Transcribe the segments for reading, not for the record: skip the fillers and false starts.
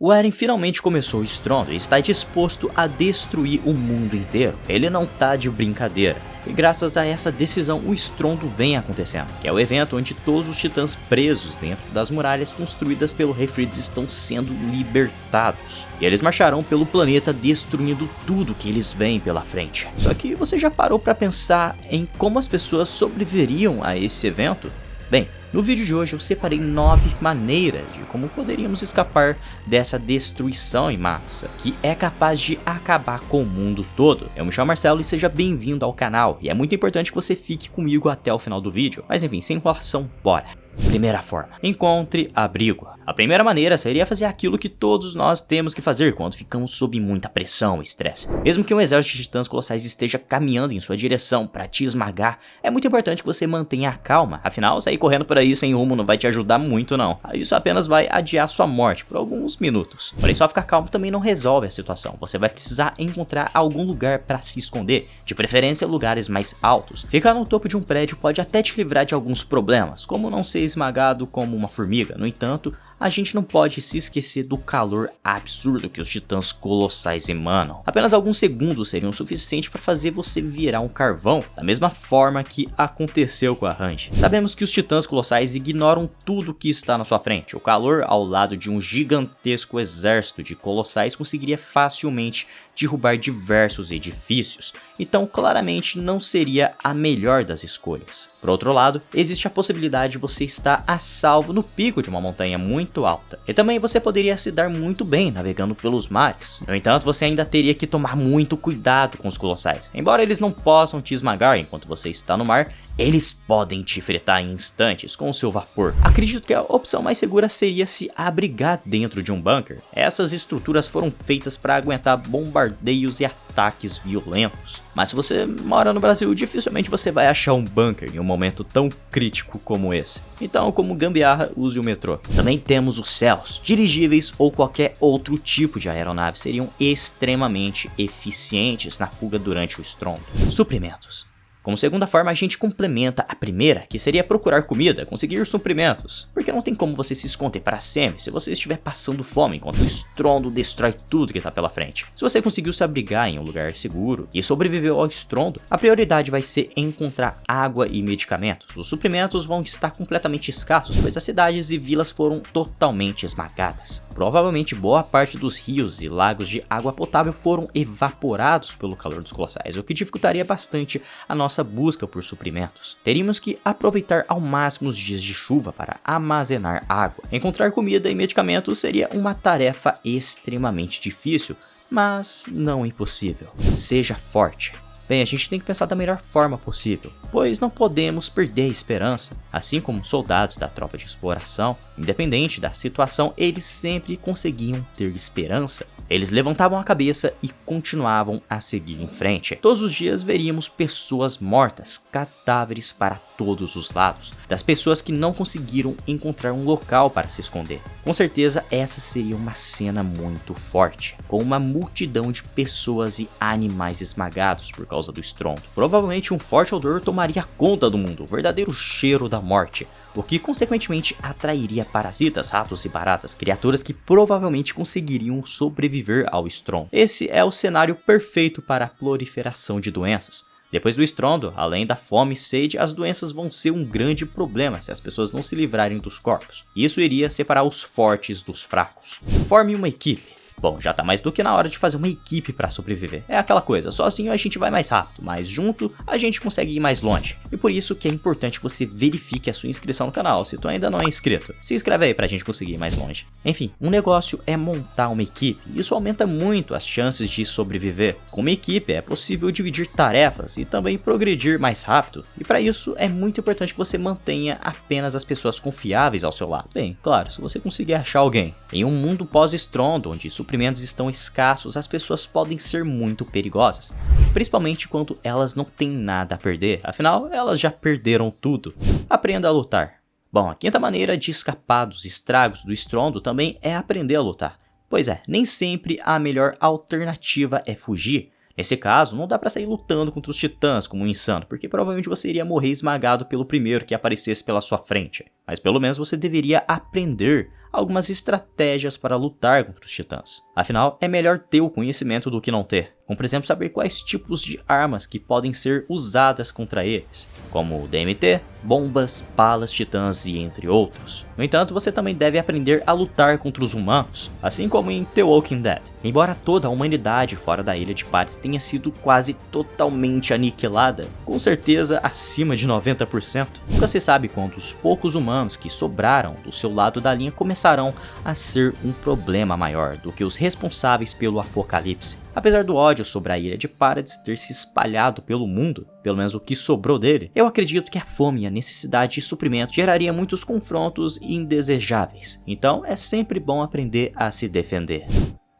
O Eren finalmente começou o estrondo e está disposto a destruir o mundo inteiro. Ele não tá de brincadeira. E graças a essa decisão o estrondo vem acontecendo, que é o evento onde todos os titãs presos dentro das muralhas construídas pelo Rei Fritz estão sendo libertados. E eles marcharão pelo planeta destruindo tudo que eles veem pela frente. Só que você já parou para pensar em como as pessoas sobreviveriam a esse evento? Bem, no vídeo de hoje eu separei 9 maneiras de como poderíamos escapar dessa destruição em massa, que é capaz de acabar com o mundo todo. Eu me chamo Marcelo e seja bem-vindo ao canal, e é muito importante que você fique comigo até o final do vídeo. Mas enfim, sem enrolação, bora! Primeira forma, encontre abrigo. A primeira maneira seria fazer aquilo que todos nós temos que fazer quando ficamos sob muita pressão e estresse. Mesmo que um exército de titãs colossais esteja caminhando em sua direção para te esmagar, é muito importante que você mantenha a calma, afinal sair correndo por aí sem rumo não vai te ajudar muito não. Isso apenas vai adiar sua morte por alguns minutos. Porém só ficar calmo também não resolve a situação, você vai precisar encontrar algum lugar para se esconder, de preferência lugares mais altos. Ficar no topo de um prédio pode até te livrar de alguns problemas, como não ser esmagado como uma formiga. No entanto, a gente não pode se esquecer do calor absurdo que os titãs colossais emanam. Apenas alguns segundos seriam suficientes para fazer você virar um carvão, da mesma forma que aconteceu com a Hanji. Sabemos que os titãs colossais ignoram tudo que está na sua frente. O calor ao lado de um gigantesco exército de colossais conseguiria facilmente derrubar diversos edifícios, então claramente não seria a melhor das escolhas. Por outro lado, existe a possibilidade de você estar a salvo no pico de uma montanha muito alta, e também você poderia se dar muito bem navegando pelos mares. No entanto, você ainda teria que tomar muito cuidado com os colossais. Embora eles não possam te esmagar enquanto você está no mar, eles podem te fritar em instantes com o seu vapor. Acredito que a opção mais segura seria se abrigar dentro de um bunker. Essas estruturas foram feitas para aguentar bombardeios e ataques violentos. Mas se você mora no Brasil, dificilmente você vai achar um bunker em um momento tão crítico como esse. Então, como gambiarra, use o metrô. Também temos os céus. Dirigíveis ou qualquer outro tipo de aeronave seriam extremamente eficientes na fuga durante o estrondo. Suprimentos. Como segunda forma, a gente complementa a primeira, que seria procurar comida, conseguir suprimentos. Porque não tem como você se esconder para sempre se você estiver passando fome enquanto o estrondo destrói tudo que está pela frente. Se você conseguiu se abrigar em um lugar seguro e sobreviveu ao estrondo, a prioridade vai ser encontrar água e medicamentos. Os suprimentos vão estar completamente escassos, pois as cidades e vilas foram totalmente esmagadas. Provavelmente boa parte dos rios e lagos de água potável foram evaporados pelo calor dos colossais, o que dificultaria bastante a nossa busca por suprimentos. Teríamos que aproveitar ao máximo os dias de chuva para armazenar água. Encontrar comida e medicamentos seria uma tarefa extremamente difícil, mas não impossível. Seja forte. Bem, a gente tem que pensar da melhor forma possível, pois não podemos perder a esperança. Assim como soldados da tropa de exploração, independente da situação, eles sempre conseguiam ter esperança. Eles levantavam a cabeça e continuavam a seguir em frente. Todos os dias veríamos pessoas mortas, cadáveres para todos os lados, das pessoas que não conseguiram encontrar um local para se esconder. Com certeza essa seria uma cena muito forte, com uma multidão de pessoas e animais esmagados por causa do estrondo. Provavelmente um forte odor tomaria conta do mundo, o verdadeiro cheiro da morte, o que consequentemente atrairia parasitas, ratos e baratas, criaturas que provavelmente conseguiriam sobreviver ao estrondo. Esse é o cenário perfeito para a proliferação de doenças. Depois do estrondo, além da fome e sede, as doenças vão ser um grande problema se as pessoas não se livrarem dos corpos. Isso iria separar os fortes dos fracos. Forme uma equipe. Bom, já tá mais do que na hora de fazer uma equipe para sobreviver. É aquela coisa, sozinho a gente vai mais rápido, mas junto a gente consegue ir mais longe. E por isso que é importante que você verifique a sua inscrição no canal, se tu ainda não é inscrito. Se inscreve aí pra gente conseguir ir mais longe. Enfim, um negócio é montar uma equipe. Isso aumenta muito as chances de sobreviver. Com uma equipe é possível dividir tarefas e também progredir mais rápido. E para isso é muito importante que você mantenha apenas as pessoas confiáveis ao seu lado. Bem, claro, se você conseguir achar alguém. Em um mundo pós-estrondo, onde suprimentos estão escassos, as pessoas podem ser muito perigosas, principalmente quando elas não têm nada a perder, afinal elas já perderam tudo. Aprenda a lutar. Bom, a quinta maneira de escapar dos estragos do estrondo também é aprender a lutar. Pois é, nem sempre a melhor alternativa é fugir. Nesse caso, não dá pra sair lutando contra os titãs como um insano, porque provavelmente você iria morrer esmagado pelo primeiro que aparecesse pela sua frente. Mas pelo menos você deveria aprender algumas estratégias para lutar contra os titãs. Afinal, é melhor ter o conhecimento do que não ter, como por exemplo saber quais tipos de armas que podem ser usadas contra eles, como DMT, bombas, balas titãs e entre outros. No entanto, você também deve aprender a lutar contra os humanos, assim como em The Walking Dead. Embora toda a humanidade fora da Ilha de Paris tenha sido quase totalmente aniquilada, com certeza acima de 90%, nunca se sabe quando os poucos humanos que sobraram do seu lado da linha começarão a ser um problema maior do que os responsáveis pelo apocalipse. Apesar do ódio sobre a Ilha de Paradis ter se espalhado pelo mundo, pelo menos o que sobrou dele, eu acredito que a fome e a necessidade de suprimento geraria muitos confrontos indesejáveis. Então é sempre bom aprender a se defender.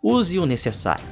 Use o necessário.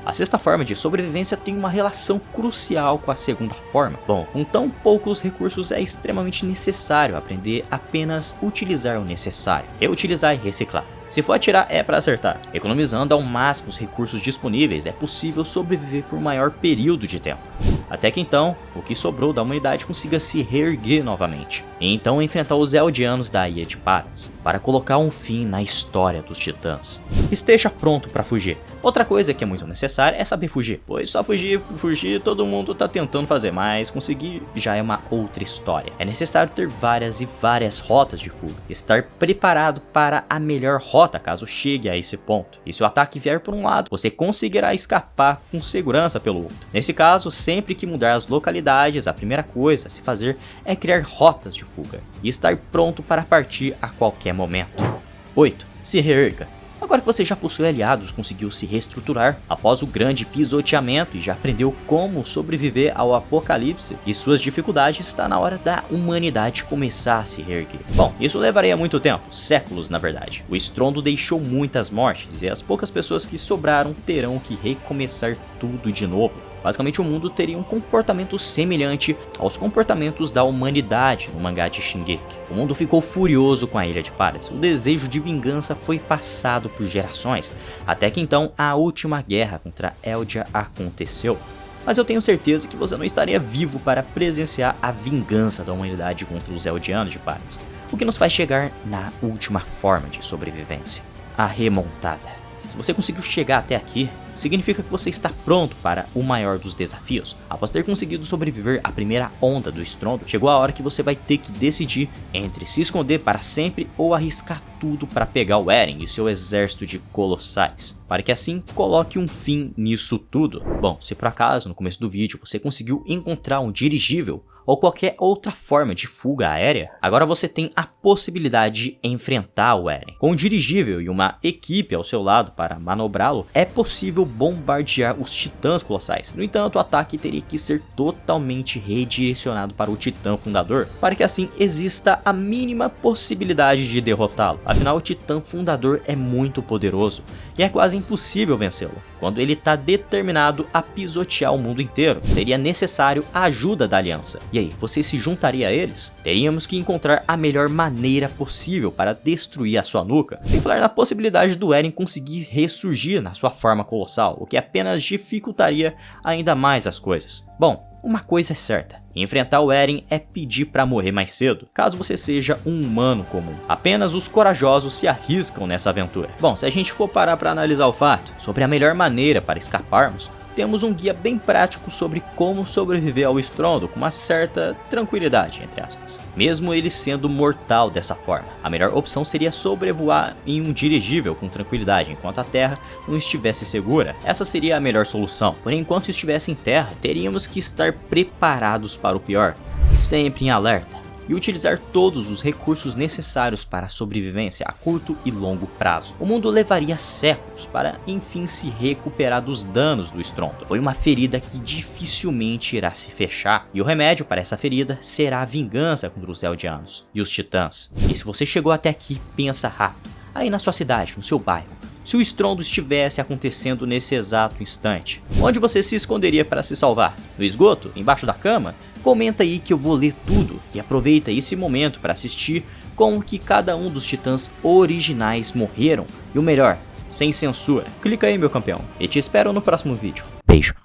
A sexta forma de sobrevivência tem uma relação crucial com a segunda forma. Bom, com tão poucos recursos é extremamente necessário aprender a apenas utilizar o necessário, reutilizar e reciclar. Se for atirar é para acertar. Economizando ao máximo os recursos disponíveis é possível sobreviver por um maior período de tempo, até que então o que sobrou da humanidade consiga se reerguer novamente, e então enfrentar os Eldianos da Ilha de Paradis, para colocar um fim na história dos titãs. Esteja pronto para fugir. Outra coisa que é muito necessária é saber fugir, pois só fugir todo mundo tá tentando fazer, mas conseguir já é uma outra história. É necessário ter várias e várias rotas de fuga, estar preparado para a melhor rota caso chegue a esse ponto, e se o ataque vier por um lado, você conseguirá escapar com segurança pelo outro. Nesse caso, sempre que mudar as localidades, a primeira coisa a se fazer é criar rotas de fuga e estar pronto para partir a qualquer momento. 8. Se reerga. Agora que você já possui aliados, conseguiu se reestruturar após o grande pisoteamento e já aprendeu como sobreviver ao apocalipse e suas dificuldades, está na hora da humanidade começar a se reerguer. Bom, isso levaria muito tempo, séculos na verdade. O estrondo deixou muitas mortes e as poucas pessoas que sobraram terão que recomeçar tudo de novo. Basicamente o mundo teria um comportamento semelhante aos comportamentos da humanidade no mangá de Shingeki. O mundo ficou furioso com a Ilha de Paradis, o desejo de vingança foi passado por gerações, até que então a última guerra contra Eldia aconteceu. Mas eu tenho certeza que você não estaria vivo para presenciar a vingança da humanidade contra os Eldianos de Paradis, o que nos faz chegar na última forma de sobrevivência, a remontada. Se você conseguiu chegar até aqui, significa que você está pronto para o maior dos desafios. Após ter conseguido sobreviver à primeira onda do estrondo, chegou a hora que você vai ter que decidir entre se esconder para sempre ou arriscar tudo para pegar o Eren e seu exército de colossais, para que assim coloque um fim nisso tudo. Bom, se por acaso no começo do vídeo você conseguiu encontrar um dirigível ou qualquer outra forma de fuga aérea, agora você tem a possibilidade de enfrentar o Eren. Com um dirigível e uma equipe ao seu lado para manobrá-lo, é possível bombardear os titãs colossais. No entanto, o ataque teria que ser totalmente redirecionado para o titã fundador, para que assim exista a mínima possibilidade de derrotá-lo. Afinal, o titã fundador é muito poderoso e é quase impossível vencê-lo. Quando ele está determinado a pisotear o mundo inteiro, seria necessário a ajuda da aliança. E aí, você se juntaria a eles? Teríamos que encontrar a melhor maneira possível para destruir a sua nuca, sem falar na possibilidade do Eren conseguir ressurgir na sua forma colossal, o que apenas dificultaria ainda mais as coisas. Bom, uma coisa é certa, enfrentar o Eren é pedir para morrer mais cedo, caso você seja um humano comum. Apenas os corajosos se arriscam nessa aventura. Bom, se a gente for parar para analisar o fato sobre a melhor maneira para escaparmos, temos um guia bem prático sobre como sobreviver ao estrondo com uma certa tranquilidade, entre aspas. Mesmo ele sendo mortal dessa forma, a melhor opção seria sobrevoar em um dirigível com tranquilidade enquanto a terra não estivesse segura. Essa seria a melhor solução, porém enquanto estivesse em terra, teríamos que estar preparados para o pior, sempre em alerta, e utilizar todos os recursos necessários para a sobrevivência a curto e longo prazo. O mundo levaria séculos para enfim se recuperar dos danos do estrondo. Foi uma ferida que dificilmente irá se fechar, e o remédio para essa ferida será a vingança contra os Eldianos e os titãs. E se você chegou até aqui, pensa rápido, aí na sua cidade, no seu bairro. Se o estrondo estivesse acontecendo nesse exato instante, onde você se esconderia para se salvar? No esgoto? Embaixo da cama? Comenta aí que eu vou ler tudo e aproveita esse momento para assistir como que cada um dos titãs originais morreram e o melhor, sem censura. Clica aí meu campeão e te espero no próximo vídeo. Beijo!